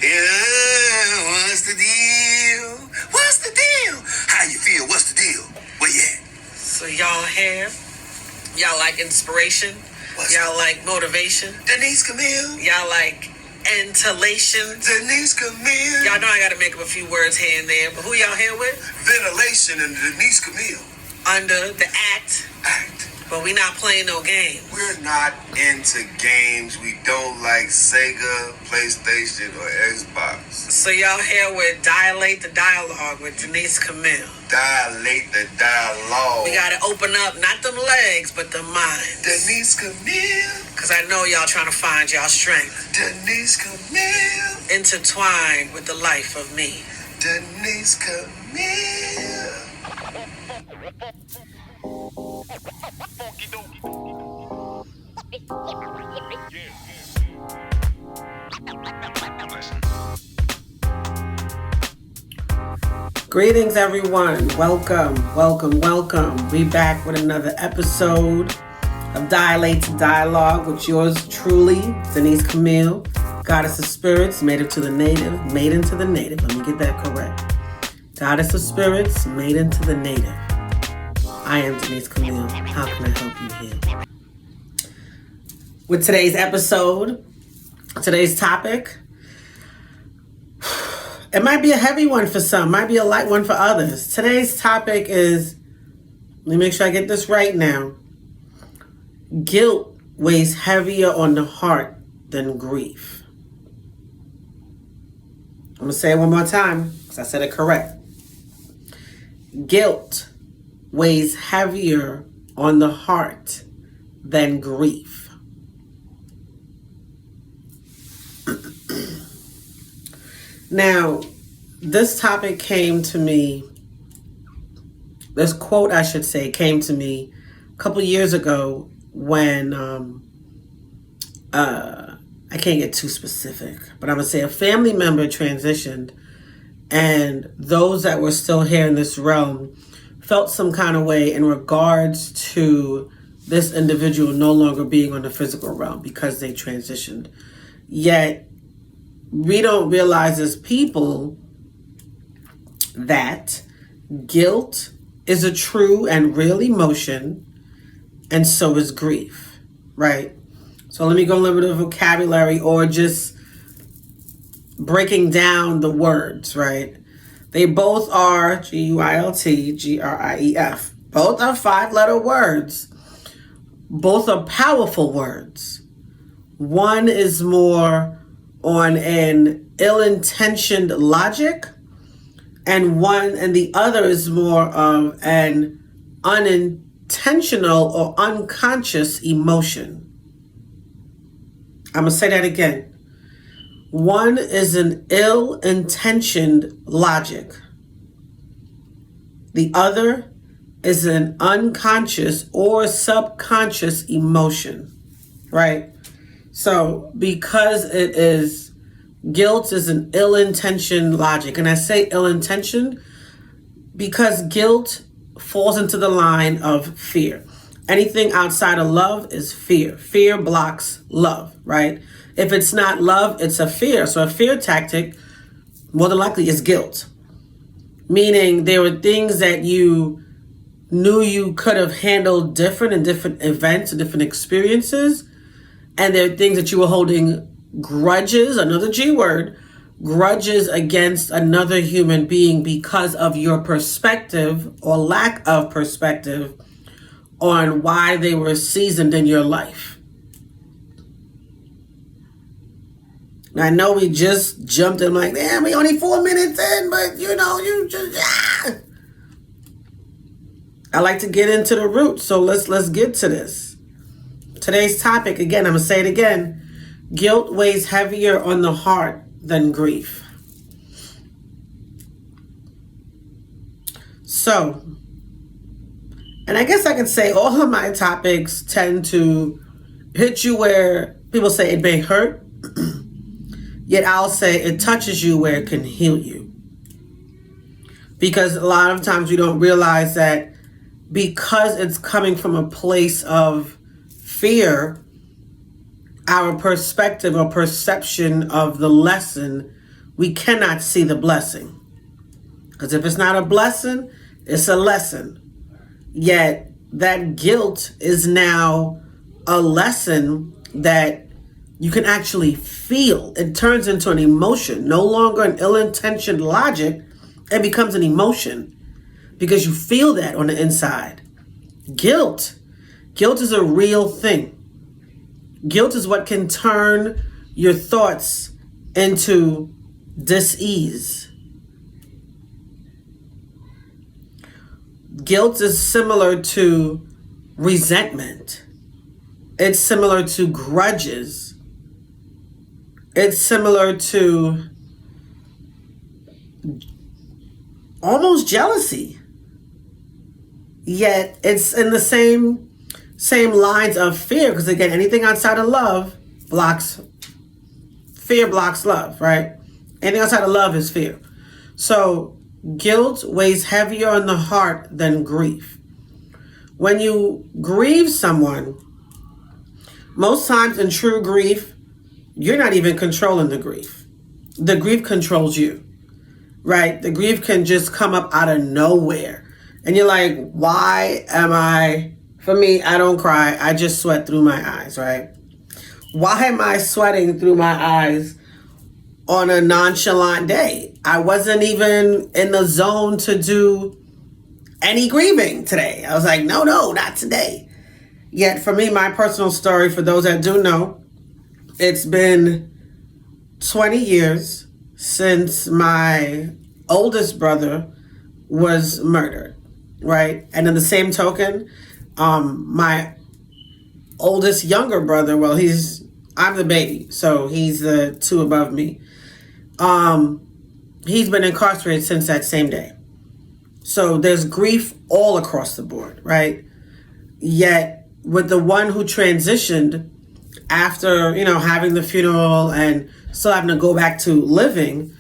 Yeah, what's the deal? What's the deal? How you feel? What's the deal? Where you at? So y'all here? Y'all like inspiration? Y'all like motivation? Denise Camille? Y'all like ventilation? Denise Camille? Y'all know I gotta make up a few words here and there, but who y'all here with? Ventilation and Denise Camille. Under the act. But we not playing no games. We're not into games. We don't like Sega, PlayStation, or Xbox. So y'all here with Dilate the Dialogue with Denise Camille. Dilate the dialogue. We gotta open up, not them legs, but the minds. Denise Camille. Cause I know y'all trying to find y'all strength. Denise Camille. Intertwined with the life of me. Denise Camille. Greetings, everyone. Welcome. We back with another episode of Dilate to Dialogue with yours truly, Denise Camille, Goddess of Spirits, made into the native. Let me get that correct. Goddess of Spirits, made into the native. I am Denise Camille. How can I help you heal? With today's episode, today's topic, it might be a heavy one for some, might be a light one for others. Today's topic is, let me make sure I get this right now. Guilt weighs heavier on the heart than grief. I'm going to say it one more time because I said it correct. Guilt weighs heavier on the heart than grief. Now, this topic came to me, this quote I should say came to me a couple years ago when, I can't get too specific, but I'm going to say a family member transitioned, and those that were still here in this realm felt some kind of way in regards to this individual no longer being on the physical realm because they transitioned. Yet, we don't realize as people that guilt is a true and real emotion, and so is grief, right? So let me go a little bit of vocabulary or just breaking down the words, right? They both are G-U-I-L-T, G-R-I-E-F. Both are 5-letter words. Both are powerful words. One is more on an ill-intentioned logic, and the other is more of an unintentional or unconscious emotion. I'm going to say that again. One is an ill-intentioned logic. The other is an unconscious or subconscious emotion, right? So because guilt is an ill-intentioned logic. And I say ill-intentioned because guilt falls into the line of fear. Anything outside of love is fear. Fear blocks love, right? If it's not love, it's a fear. So a fear tactic, more than likely, is guilt. Meaning there were things that you knew you could have handled different in different events, different experiences. And there are things that you were holding grudges, another G word, grudges against another human being because of your perspective or lack of perspective on why they were seasoned in your life. Now, I know we just jumped in like, damn, we only 4 minutes in, but you just, I like to get into the root, so let's get to this. Today's topic, again, I'm going to say it again. Guilt weighs heavier on the heart than grief. So, and I guess I could say all of my topics tend to hit you where people say it may hurt, yet I'll say it touches you where it can heal you. Because a lot of times we don't realize that because it's coming from a place of fear, our perspective or perception of the lesson we cannot see the blessing. Because if it's not a blessing, it's a lesson. Yet that guilt is now a lesson that you can actually feel. It turns into an emotion, no longer an ill-intentioned logic. It becomes an emotion because you feel that on the inside. Guilt is a real thing. Guilt is what can turn your thoughts into dis-ease. Guilt is similar to resentment. It's similar to grudges. It's similar to almost jealousy. Yet it's in the same lines of fear, because again, anything outside of love blocks fear, blocks love, right? Anything outside of love is fear. So guilt weighs heavier on the heart than grief. When you grieve someone, most times in true grief, you're not even controlling the grief. The grief controls you, right? The grief can just come up out of nowhere. And you're like, for me, I don't cry. I just sweat through my eyes, right? Why am I sweating through my eyes on a nonchalant day? I wasn't even in the zone to do any grieving today. I was like, no, not today. Yet for me, my personal story, for those that do know, it's been 20 years since my oldest brother was murdered, right? And in the same token, my oldest younger brother, well, I'm the baby, so he's the two above me. He's been incarcerated since that same day. So there's grief all across the board, right? Yet with the one who transitioned after, having the funeral and still having to go back to living,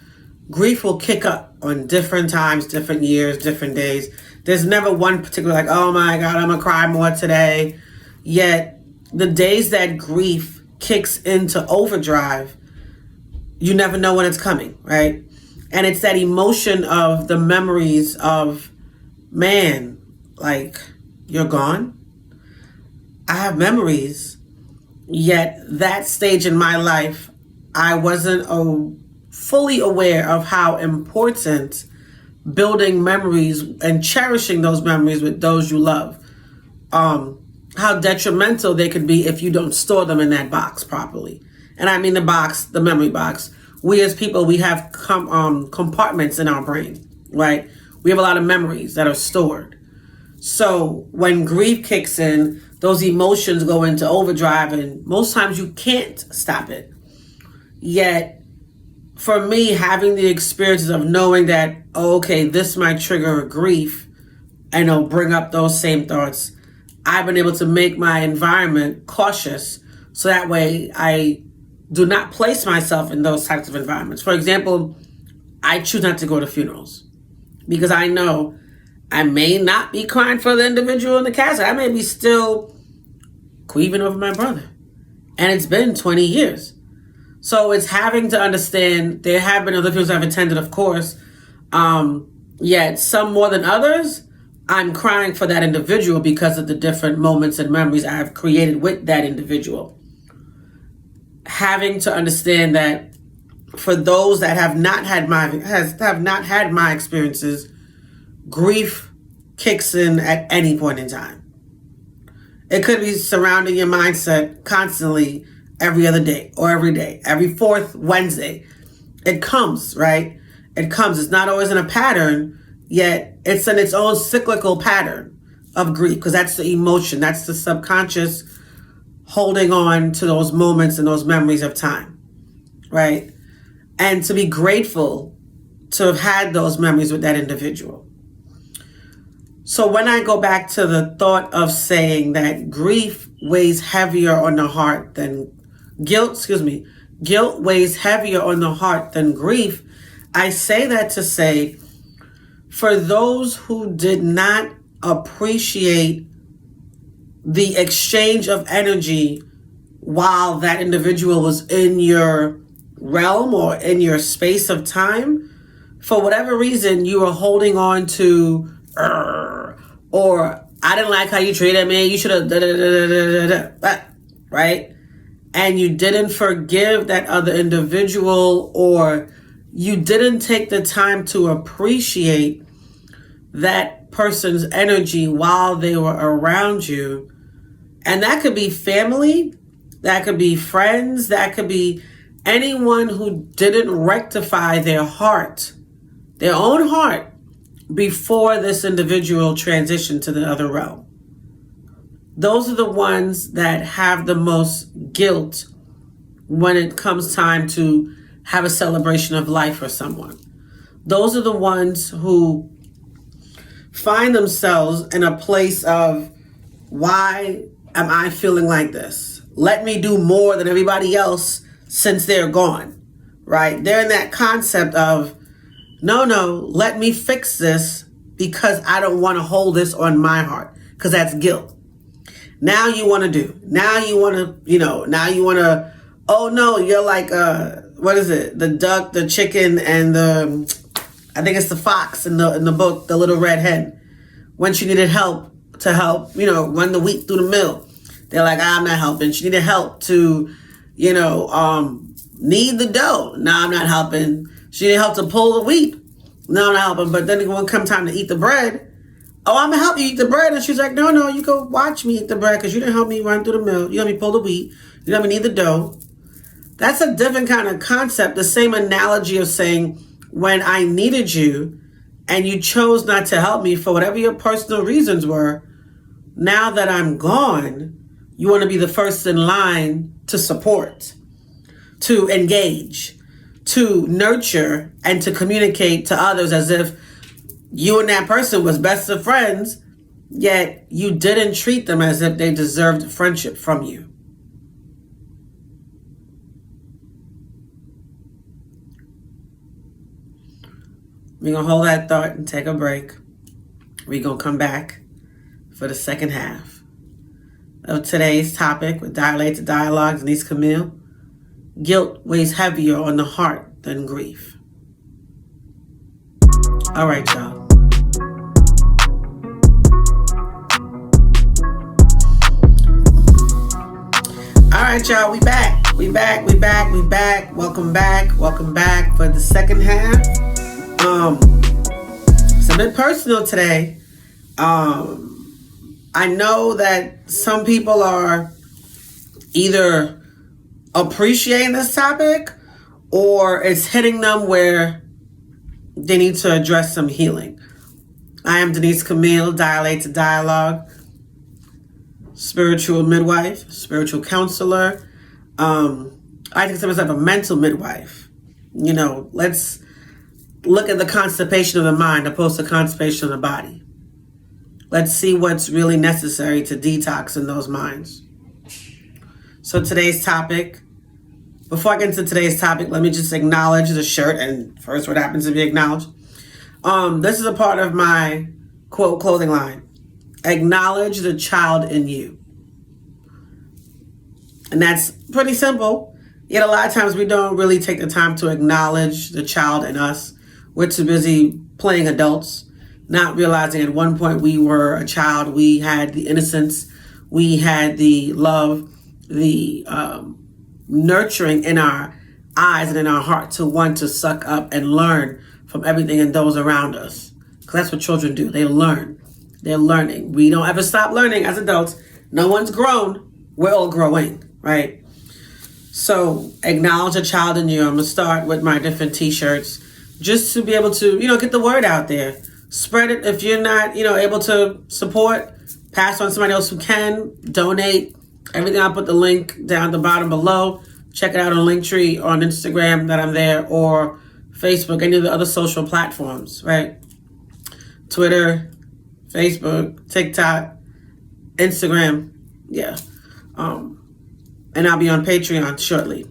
grief will kick up on different times, different years, different days. There's never one particular like, oh my God, I'm gonna cry more today. Yet the days that grief kicks into overdrive, you never know when it's coming, right? And it's that emotion of the memories of, man, like, you're gone. I have memories. Yet that stage in my life, I wasn't fully aware of how important building memories and cherishing those memories with those you love, how detrimental they could be if you don't store them in that box properly. And I mean the memory box. We as people, we have compartments in our brain, right? We have a lot of memories that are stored. So when grief kicks in, those emotions go into overdrive, and most times you can't stop it. Yet, for me, having the experiences of knowing that, okay, this might trigger a grief, and it'll bring up those same thoughts, I've been able to make my environment cautious, so that way I do not place myself in those types of environments. For example, I choose not to go to funerals because I know I may not be crying for the individual in the casket. I may be still grieving over my brother. And it's been 20 years. So it's having to understand, there have been other funerals I've attended, of course, yet some more than others, I'm crying for that individual because of the different moments and memories I've created with that individual. Having to understand that for those that have not had my experiences, grief kicks in at any point in time. It could be surrounding your mindset constantly every other day or every day, every fourth Wednesday. It comes, right? It comes. It's not always in a pattern, yet it's in its own cyclical pattern of grief, because that's the emotion. That's the subconscious holding on to those moments and those memories of time, right? And to be grateful to have had those memories with that individual. So when I go back to the thought of saying that grief weighs heavier on the heart than guilt weighs heavier on the heart than grief, I say that to say, for those who did not appreciate the exchange of energy while that individual was in your realm or in your space of time, for whatever reason, you were holding on to, or I didn't like how you treated me, you should have, right? And you didn't forgive that other individual, or you didn't take the time to appreciate that person's energy while they were around you. And that could be family, that could be friends, that could be anyone who didn't rectify their heart, their own heart, before this individual transitioned to the other realm. Those are the ones that have the most guilt when it comes time to have a celebration of life for someone. Those are the ones who find themselves in a place of, why am I feeling like this? Let me do more than everybody else since they're gone, right? They're in that concept of, no, let me fix this because I don't want to hold this on my heart, because that's guilt. Now you want to, oh no, you're like, what is it? The duck, the chicken, and I think it's the fox in the book, the little red hen. When she needed help to help, run the wheat through the mill, they're like, I'm not helping. She needed help to, knead the dough. No, I'm not helping. She needed help to pull the wheat. No, I'm not helping. But then when it come time to eat the bread, oh, I'm going to help you eat the bread. And she's like, no, you go watch me eat the bread because you didn't help me run through the mill. You helped me pull the wheat. You helped me knead the dough. That's a different kind of concept. The same analogy of saying, when I needed you and you chose not to help me for whatever your personal reasons were, now that I'm gone, you want to be the first in line to support, to engage, to nurture, and to communicate to others as if you and that person was best of friends, yet you didn't treat them as if they deserved friendship from you. We're going to hold that thought and take a break. We're going to come back for the second half of today's topic with Dilate to Dialogue, Denise Camille. Guilt weighs heavier on the heart than grief. All right, y'all. All right, y'all. We back. Welcome back for the second half. It's a bit personal today. I know that some people are either appreciating this topic or it's hitting them where they need to address some healing. I am Denise Camille, Dilate to Dialogue, spiritual midwife, spiritual counselor. I consider myself a mental midwife. Let's look at the constipation of the mind opposed to constipation of the body. Let's see what's really necessary to detox in those minds. So today's topic, before I get into today's topic, let me just acknowledge the shirt and first what happens to be acknowledged. This is a part of my quote clothing line. Acknowledge the child in you. And that's pretty simple. Yet a lot of times we don't really take the time to acknowledge the child in us. We're too busy playing adults, not realizing at one point we were a child. We had the innocence. We had the love, the nurturing in our eyes and in our heart to want to suck up and learn from everything and those around us. Because that's what children do. They learn. They're learning. We don't ever stop learning as adults. No one's grown. We're all growing, right? So acknowledge a child in you. I'm going to start with my different t-shirts just to be able to, get the word out there. Spread it. If you're not, able to support, pass on to somebody else who can. Donate. Everything, I'll put the link down the bottom below. Check it out on Linktree, on Instagram that I'm there, or Facebook, any of the other social platforms, right? Twitter, Facebook, TikTok, Instagram, yeah. And I'll be on Patreon shortly.